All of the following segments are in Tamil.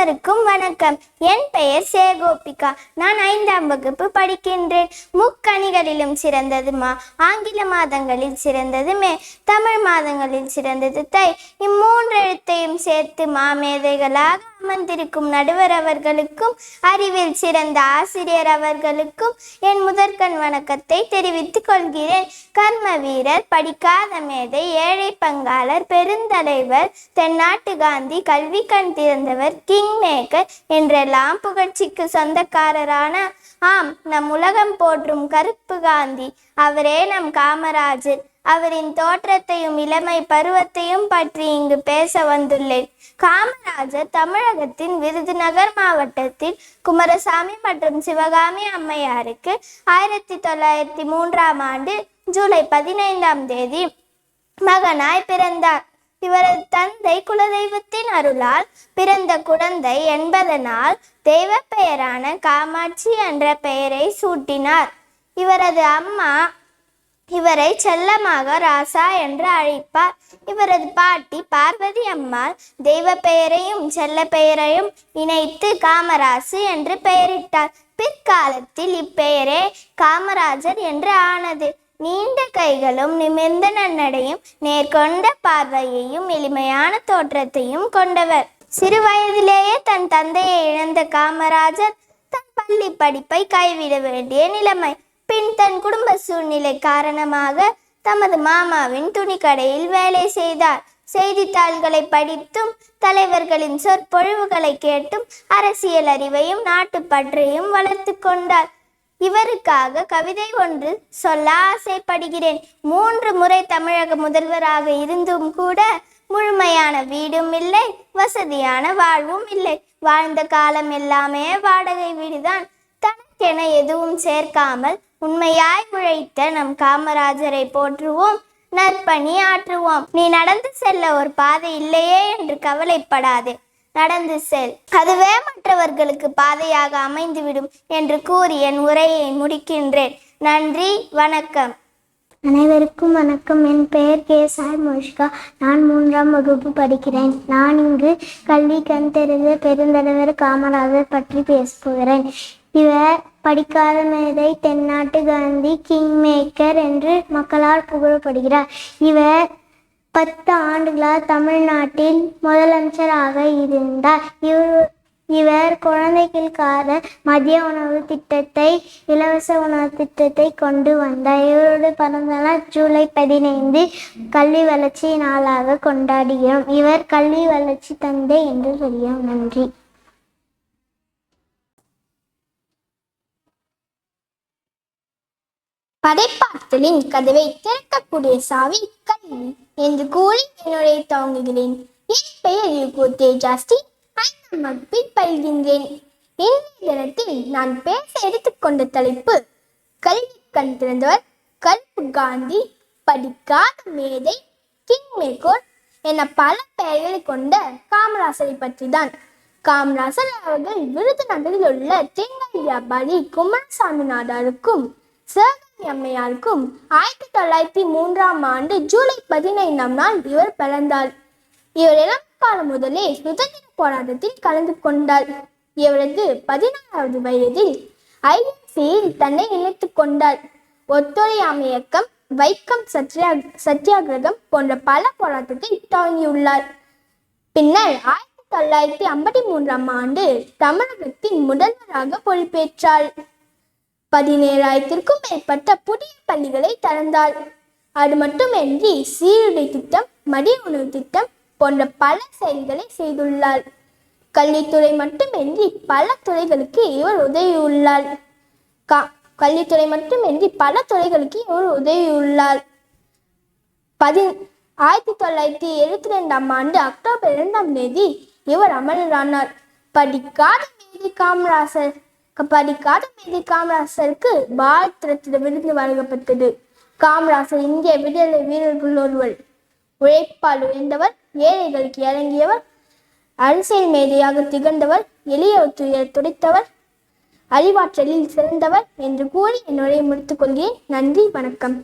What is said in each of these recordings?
அனைவருக்கும் வணக்கம். என் பெயர் சேகோபிகா. நான் 5ஆம் வகுப்பு படிக்கின்றேன். முக்கணிகளிலும் சிறந்தது மா, ஆங்கில மாதங்களில் சிறந்தது மே, தமிழ் மாதங்களில் சிறந்தது தை. இம்மூன்று எழுத்தையும் சேர்த்து மாமேதைகளாக அமர்ந்திருக்கும் நடுவர் அவர்களுக்கும் அறிவில் சிறந்த ஆசிரியர் அவர்களுக்கும் என் முதற்கண் வணக்கத்தை தெரிவித்துக் கொள்கிறேன். கர்ம வீரர், படிக்காத மேதை, ஏழை பங்காளர், பெருந்தலைவர், தென்னாட்டு காந்தி, கல்வி கண் திறந்தவர், கிங் மேக்கர் என்றெல்லாம் புகழ்ச்சிக்கு சொந்தக்காரரான நம் உலகம் போற்றும் கருப்பு காந்தி, அவரே நம் காமராஜர். அவரின் தோற்றத்தையும் இளமை பருவத்தையும் பற்றி இங்கு பேச வந்துள்ளேன். காமராஜர் தமிழகத்தின் விருதுநகர் மாவட்டத்தில் குமாரசாமி மற்றும் சிவகாமி அம்மையாருக்கு 1903ஆம் ஆண்டு ஜூலை 15ஆம் தேதி மகனாய் பிறந்தார். இவரது தந்தை குலதெய்வத்தின் அருளால் பிறந்த குழந்தை என்பதனால் தெய்வ பெயரான காமாட்சி என்ற பெயரை சூட்டினார். இவரது அம்மா இவரை செல்லமாக ராசா என்று அழைப்பார். இவரது பாட்டி பார்வதி அம்மாள் தெய்வ பெயரையும் செல்ல பெயரையும் இணைத்து காமராசு என்று பெயரிட்டார். பிற்காலத்தில் இப்பெயரே காமராஜர் என்று ஆனது. நீண்ட கைகளும் நிமிர்ந்த நன்னடையும் நேர்கொண்ட பார்வையையும் எளிமையான தோற்றத்தையும் கொண்டவர். சிறு வயதிலேயே தன் தந்தையை இழந்த காமராஜர் தன் பள்ளி படிப்பை கைவிட வேண்டிய நிலைமை. பின் தன் குடும்ப சூழ்நிலை காரணமாக தமது மாமாவின் துணிக்கடையில் வேலை செய்தார். செய்தித்தாள்களை படித்தும் தலைவர்களின் சொற்பொழிவுகளை கேட்டும் அரசியல் அறிவையும் நாட்டுப்பற்றையும் வளர்த்து கொண்டார். இவருக்காக கவிதை ஒன்று சொல்ல ஆசைப்படுகிறேன். 3 முறை தமிழக முதல்வராக இருந்தும் கூட முழுமையான வீடும் இல்லை, வசதியான வாழ்வும் இல்லை. வாழ்ந்த காலம் எல்லாமே வாடகை வீடுதான். தனக்கென எதுவும் சேர்க்காமல் உண்மையாய் உழைத்த நம் காமராஜரை போற்றுவோம், நற்பணி ஆற்றுவோம். நீ நடந்து செல்ல ஒரு பாதை இல்லையே என்று கவலைப்படாதே, நடந்து செல், அதுவே மற்றவர்களுக்கு பாதையாக அமைந்துவிடும் என்று கூறி என் உரையை முடிக்கின்றேன். நன்றி, வணக்கம். அனைவருக்கும் வணக்கம். என் பெயர் கே சாய் மோஷிகா. நான் 3ஆம் வகுப்பு படிக்கிறேன். நான் இங்கு கல்வி கண் தெரிந்த பெருந்தலைவர் காமராஜர் பற்றி பேசுகிறேன். இவர் படிக்காத மேதை, தென்னாட்டு காந்தி, கிங் மேக்கர் என்று மக்களால் புகழப்படுகிறார். இவர் 10 ஆண்டுகளாக தமிழ்நாட்டில் முதலமைச்சராக இருந்தார். இவர் குழந்தைகளுக்கான மதிய உணவு திட்டத்தை, இலவச உணவு திட்டத்தை கொண்டு வந்தார். இவருடைய பிறந்த நாள் ஜூலை 15 கல்வி வளர்ச்சி நாளாக கொண்டாடுகிறோம். இவர் கல்வி வளர்ச்சி தந்தை என்று சொல்கிறோம். நன்றி. படைப்பாற்றலின் கதவை திறக்கக்கூடிய சாவி கல்வி என்று கூறி என்னுடைய துவங்குகிறேன். என் பெயர் யுகோ தேஜாஸ்ரீ. 5ஆம் வகுப்பில் பயில்கின்றேன். இன்றைய தினத்தில் நான் பேச எடுத்துக்கொண்ட தலைப்பு கல்வி கண் திறந்தவர், கருப்பு காந்தி, படிக்காத மேதை, கிங் மேக்கர் என பல பெயர்களை கொண்ட காமராசரை பற்றி தான். காமராசர் அவர்கள் விருதுநகரில் உள்ள தேங்காய் வியாபாரி குமாரசாமி நாடாருக்கும் சிவகாமி அம்மையாருக்கும் 1903ஆம் ஆண்டு ஜூலை 15ஆம் நாள் இவர் பிறந்தார். இவர் இளம் காலம் முதலே சுதந்திர போராட்டத்தில் கலந்து கொண்டார். இவரது 16வது வயதில் ஐஎன்சியில் தன்னை இணைத்துக் கொண்டார். ஒத்துழையாமை இயக்கம், வைக்கம் சத்தியாகிரகம் போன்ற பல போராட்டத்தை துவங்கியுள்ளார். பின்னர் 1953ஆம் ஆண்டு தமிழகத்தின் முதல்வராக பொறுப்பேற்றார். 17,000க்கும் மேற்பட்ட புதிய பள்ளிகளை திறந்தார். அது மட்டுமின்றி சீருடை திட்டம், மதிய உணவு திட்டம் போன்ற பல செயல்களை செய்துள்ளார். கல்வித்துறை மட்டுமின்றி பல துறைகளுக்கு இவர் உதவியுள்ளார். கல்வித்துறை மட்டுமின்றி பல துறைகளுக்கு இவர் உதவியுள்ளார். 1972ஆம் ஆண்டு அக்டோபர் 2ஆம் தேதி இவர் அமரரானார். படிக்காத மேதை காமராசருக்கு பாரத் ரத்னா விருது வழங்கப்பட்டது. காமராசர் இந்திய விடுதலை வீரர்கள் ஒருவர். உழைப்பால் உயர்ந்தவர், ஏழைகளுக்கு இறங்கியவர், அரசியல் மேதையாக திகழ்ந்தவர், எளிய துயர் துடைத்தவர், அறிவாற்றலில் சிறந்தவர் என்று கூறி என்னுடைய முடித்துக் கொள்கிறேன். நன்றி, வணக்கம்.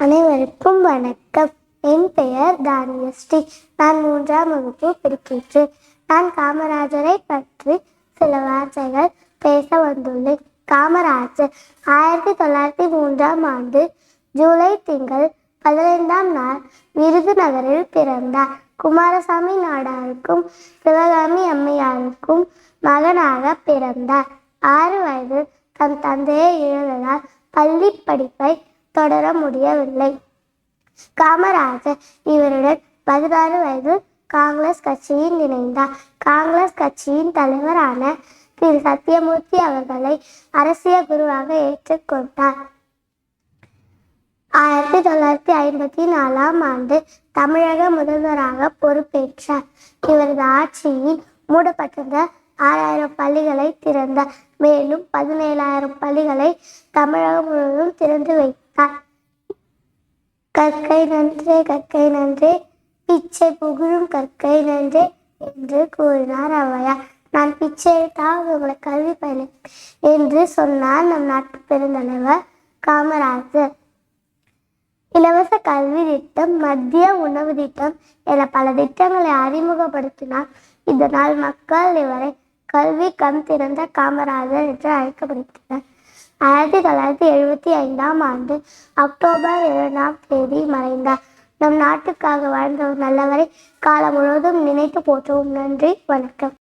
அனைவருக்கும் வணக்கம். என் பெயர் தானியஸ்ரீ. நான் 3ஆம் வகுப்பு படிக்கின்றேன். நான் காமராஜரை பற்றி சில வார்த்தைகள் பேச வந்துள்ளேன். காமராஜர் 1903ஆம் ஆண்டு ஜூலை திங்கள் 15ஆம் நாள் விருதுநகரில் பிறந்தார். குமாரசாமி நாடாருக்கும் சிவகாமி அம்மையாருக்கும் மகனாக பிறந்தார். 6 வயதில் தன் தந்தையை இழந்ததால் பள்ளி படிப்பை தொடர முடியவில்லை. காமராஜர் இவருடன் 16 வயதில் காங்கிரஸ் கட்சியில் இணைந்தார். காங்கிரஸ் கட்சியின் தலைவரான திரு சத்தியமூர்த்தி அவர்களை அரசியல் குருவாக ஏற்றுக்கொண்டார். 1954ஆம் ஆண்டு தமிழக முதல்வராக பொறுப்பேற்றார். இவரது ஆட்சியில் மூடப்பட்டிருந்த 6000 பள்ளிகளை திறந்தார். மேலும் 17,000 பள்ளிகளை தமிழகம் முழுவதும் திறந்து வைத்தார். கற்கை நன்றே பிச்சை புகழும் கற்கை நன்றே என்று கூறினார் ஔவையார். நான் பிச்சை எடுத்தால் உங்களை கல்வி பயில என்று சொன்னார் நம் நாட்டு பெருந்தலைவர் காமராஜர். இலவச கல்வி திட்டம், மத்திய உணவு திட்டம் என பல திட்டங்களை அறிமுகப்படுத்தினார். இதனால் மக்கள் இவரை கல்வி கண் திறந்த காமராஜர் என்று அழைக்கப்படுகிறார். 1975ஆம் ஆண்டு அக்டோபர் 2ஆம் தேதி மறைந்தார். நம் நாட்டுக்காக வாழ்ந்த ஒரு நல்லவரை காலம் முழுவதும் நினைத்து போற்றுவோம். நன்றி, வணக்கம்.